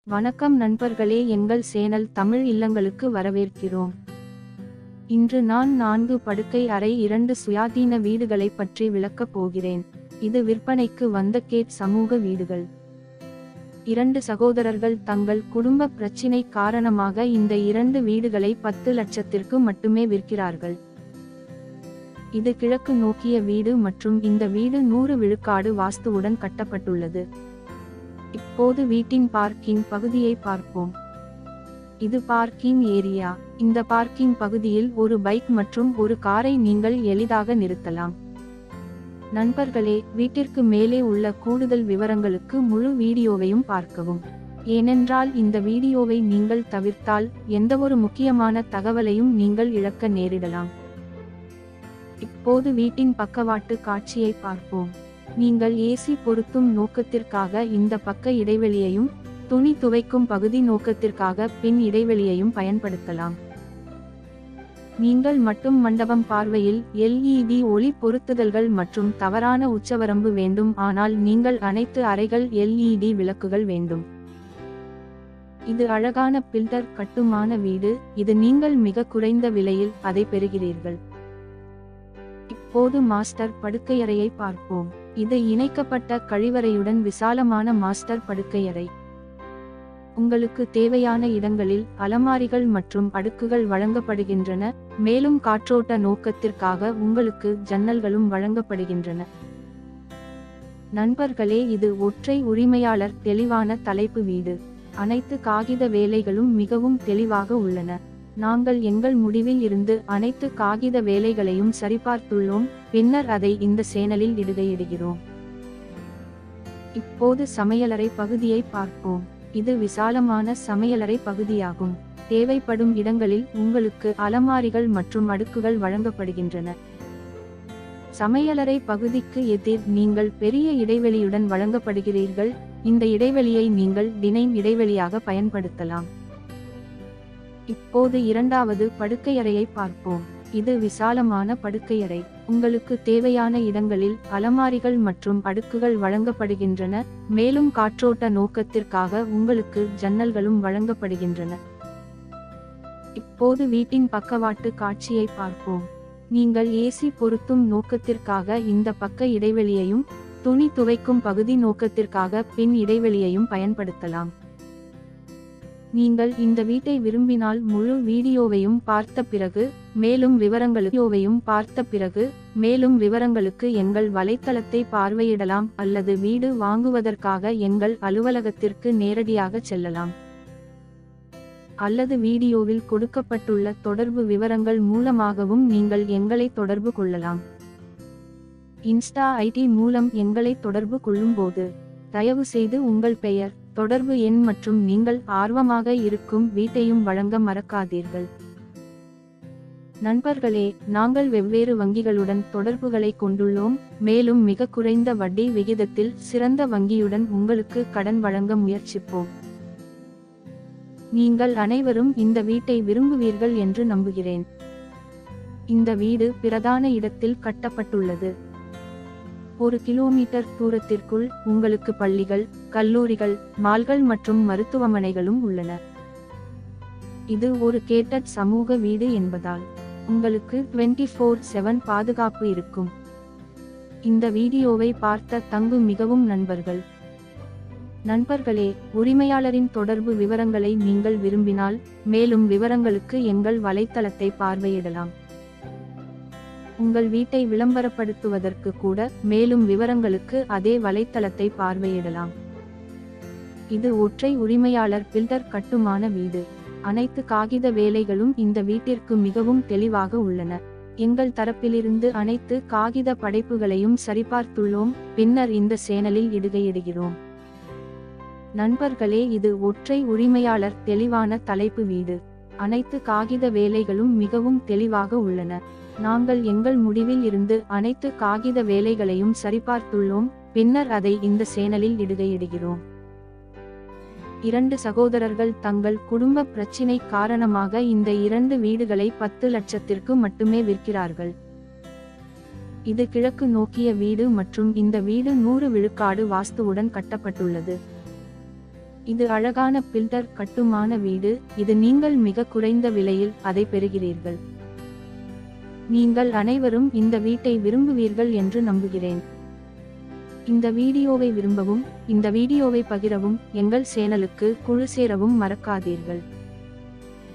வணக்கம் நண்பர்களே, எங்கள் சேனல் தமிழ் இல்லங்களுக்கு வரவேற்கிறோம். இன்று நான் 4 படுக்கை அறை 2 சுயாதீன வீடுகளை பற்றி விளக்கப் போகிறேன். இது விற்பனைக்கு வந்த கேட் சமூக வீடுகள். 2 சகோதரர்கள் தங்கள் குடும்ப பிரச்சினை காரணமாக இந்த 2 வீடுகளை 10 லட்சத்திற்கு மட்டுமே விற்கிறார்கள். இது கிழக்கு நோக்கிய வீடு மற்றும் இந்த வீடு 100 விழுக்காடு வாஸ்துவுடன் கட்டப்பட்டுள்ளது. இப்போது வீட்டின் பார்க்கிங் பகுதியை பார்ப்போம். இது பார்க்கிங் ஏரியா. இந்த பார்க்கிங் பகுதியில் ஒரு பைக் மற்றும் ஒரு காரை நீங்கள் எளிதாக நிறுத்தலாம். நண்பர்களே, வீட்டிற்கு மேலே உள்ள கூடுதல் விவரங்களுக்கு முழு வீடியோவையும் பார்க்கவும். ஏனென்றால் இந்த வீடியோவை நீங்கள் தவிர்த்தால் எந்தவொரு முக்கியமான தகவலையும் நீங்கள் இழக்க நேரிடலாம். இப்போது வீட்டின் பக்கவாட்டு காட்சியை பார்ப்போம். நீங்கள் ஏசி பொருத்தும் நோக்கத்திற்காக இந்த பக்க இடைவெளியையும் துணி துவைக்கும் பகுதி நோக்கத்திற்காக பின் இடைவெளியையும் பயன்படுத்தலாம். நீங்கள் மட்டும் மண்டபம் பார்வையில் LED ஒளி பொருத்துதல்கள் மற்றும் தவறான உச்சவரம்பு வேண்டும், ஆனால் நீங்கள் அனைத்து அறைகள் LED விளக்குகள் வேண்டும். இது அழகான பில்டர் கட்டுமான வீடு. இது நீங்கள் மிக குறைந்த விலையில் அதை பெறுகிறீர்கள். இப்போது மாஸ்டர் படுக்கையறையை பார்ப்போம். இது இணைக்கப்பட்ட கழிவறையுடன் விசாலமான மாஸ்டர் படுக்கையறை. உங்களுக்கு தேவையான இடங்களில் அலமாரிகள் மற்றும் அடுக்குகள் வழங்கப்படுகின்றன, மேலும் காற்றோட்ட நோக்கத்திற்காக உங்களுக்கு ஜன்னல்களும் வழங்கப்படுகின்றன. நண்பர்களே, இது ஒற்றை உரிமையாளர் தெளிவான தலைப்பு வீடு. அனைத்து காகித வேலைகளும் மிகவும் தெளிவாக உள்ளன. நாங்கள் எங்கள் முடிவில் இருந்து அனைத்து காகித வேலைகளையும் சரிபார்த்துள்ளோம், பின்னர் அதை இந்த சேனலில் இடுகிறோம். இப்போது சமையலறை பகுதியை பார்ப்போம். இது விசாலமான சமையலறை பகுதியாகும். தேவைப்படும் இடங்களில் உங்களுக்கு அலமாரிகள் மற்றும் அடுக்குகள் வழங்கப்படுகின்றன. சமையலறை பகுதிக்கு எதிர் நீங்கள் பெரிய இடைவெளியுடன் வழங்கப்படுகிறீர்கள். இந்த இடைவெளியை நீங்கள் டினைன் இடைவெளியாக பயன்படுத்தலாம். இப்போது இரண்டாவது படுக்கையறையை பார்ப்போம். இது விசாலமான படுக்கையறை. உங்களுக்கு தேவையான இடங்களில் அலமாரிகள் மற்றும் அடுக்குகள் வழங்கப்படுகின்றன, மேலும் காற்றோட்ட நோக்கத்திற்காக உங்களுக்கு ஜன்னல்களும் வழங்கப்படுகின்றன. இப்போது வீட்டின் பக்கவாட்டு காட்சியை பார்ப்போம். நீங்கள் ஏசி பொருத்தும் நோக்கத்திற்காக இந்த பக்க இடைவெளியையும் துணி துவைக்கும் பகுதி நோக்கத்திற்காக பின் இடைவெளியையும் பயன்படுத்தலாம். நீங்கள் இந்த வீட்டை விரும்பினால் முழு வீடியோவையும் பார்த்த பிறகு மேலும் விவரங்களுக்கு எங்கள் வலைத்தளத்தை பார்வையிடலாம் அல்லது வீடு வாங்குவதற்காக எங்கள் அலுவலகத்திற்கு நேரடியாக செல்லலாம். அல்லது வீடியோவில் கொடுக்கப்பட்டுள்ள தொடர்பு விவரங்கள் மூலமாகவும் நீங்கள் எங்களை தொடர்பு கொள்ளலாம். இன்ஸ்டா ஐடி மூலம் எங்களை தொடர்பு கொள்ளும்போது தயவு செய்து உங்கள் பெயர், தொடர்பு எண் மற்றும் நீங்கள் ஆர்வமாக இருக்கும் வீட்டையும் வழங்க மறக்காதீர்கள். நண்பர்களே, நாங்கள் வெவ்வேறு வங்கிகளுடன் தொடர்புகளை கொண்டுள்ளோம், மேலும் மிக குறைந்த வட்டி விகிதத்தில் சிறந்த வங்கியுடன் உங்களுக்கு கடன் வழங்க முயற்சிப்போம். நீங்கள் அனைவரும் இந்த வீட்டை விரும்புவீர்கள் என்று நம்புகிறேன். இந்த வீடு பிரதான இடத்தில் கட்டப்பட்டுள்ளது. 1 கிலோமீட்டர் தூரத்திற்குள் உங்களுக்கு பள்ளிகள், கல்லூரிகள், மால்கள் மற்றும் மருத்துவமனைகளும் உள்ளன. இது ஒரு கேட்டட் சமூக வீடு என்பதால் உங்களுக்கு 24/7 பாதுகாப்பு இருக்கும். இந்த வீடியோவை பார்த்த தங்கு மிகவும் நண்பர்களே, உரிமையாளரின் தொடர்பு விவரங்களை நீங்கள் விரும்பினால் மேலும் விவரங்களுக்கு எங்கள் வலைத்தளத்தை பார்வையிடலாம். உங்கள் வீட்டை விளம்பரப்படுத்துவதற்கு கூட மேலும் விவரங்களுக்கு அதே வலைத்தளத்தை பார்வையிடலாம். இது ஒற்றை உரிமையாளர் பில்டர் கட்டுமான வீடு. அனைத்து காகித வேலைகளும் இந்த வீட்டிற்கு மிகவும் தெளிவாக உள்ளன. எங்கள் தரப்பிலிருந்து அனைத்து காகித படைப்புகளையும் சரிபார்த்துள்ளோம், பின்னர் இந்த சேனலில் இடுகிறோம். நண்பர்களே, இது ஒற்றை உரிமையாளர் தெளிவான தலைப்பு வீடு. அனைத்து காகித வேலைகளும் மிகவும் தெளிவாக உள்ளன. நாங்கள் எங்கள் முடிவில் இருந்து அனைத்து காகித வேலைகளையும் சரிபார்த்துள்ளோம், பின்னர் அதை இந்த சேனலில் இடுகிறோம். 2 சகோதரர்கள் தங்கள் குடும்ப பிரச்சினை காரணமாக இந்த 2 வீடுகளை 10 லட்சத்திற்கு மட்டுமே விற்கிறார்கள். இது கிழக்கு நோக்கிய வீடு மற்றும் இந்த வீடு 100 விழுக்காடு வாஸ்துவுடன் கட்டப்பட்டுள்ளது. இது அழகான பில்டர் கட்டுமான வீடு. இது நீங்கள் மிக குறைந்த விலையில் அதை பெறுகிறீர்கள். நீங்கள் அனைவரும் இந்த வீட்டை விரும்புவீர்கள் என்று நம்புகிறேன். இந்த வீடியோவை விரும்பவும், இந்த வீடியோவை பகிரவும், எங்கள் சேனலுக்கு குழு சேரவும் மறக்காதீர்கள்.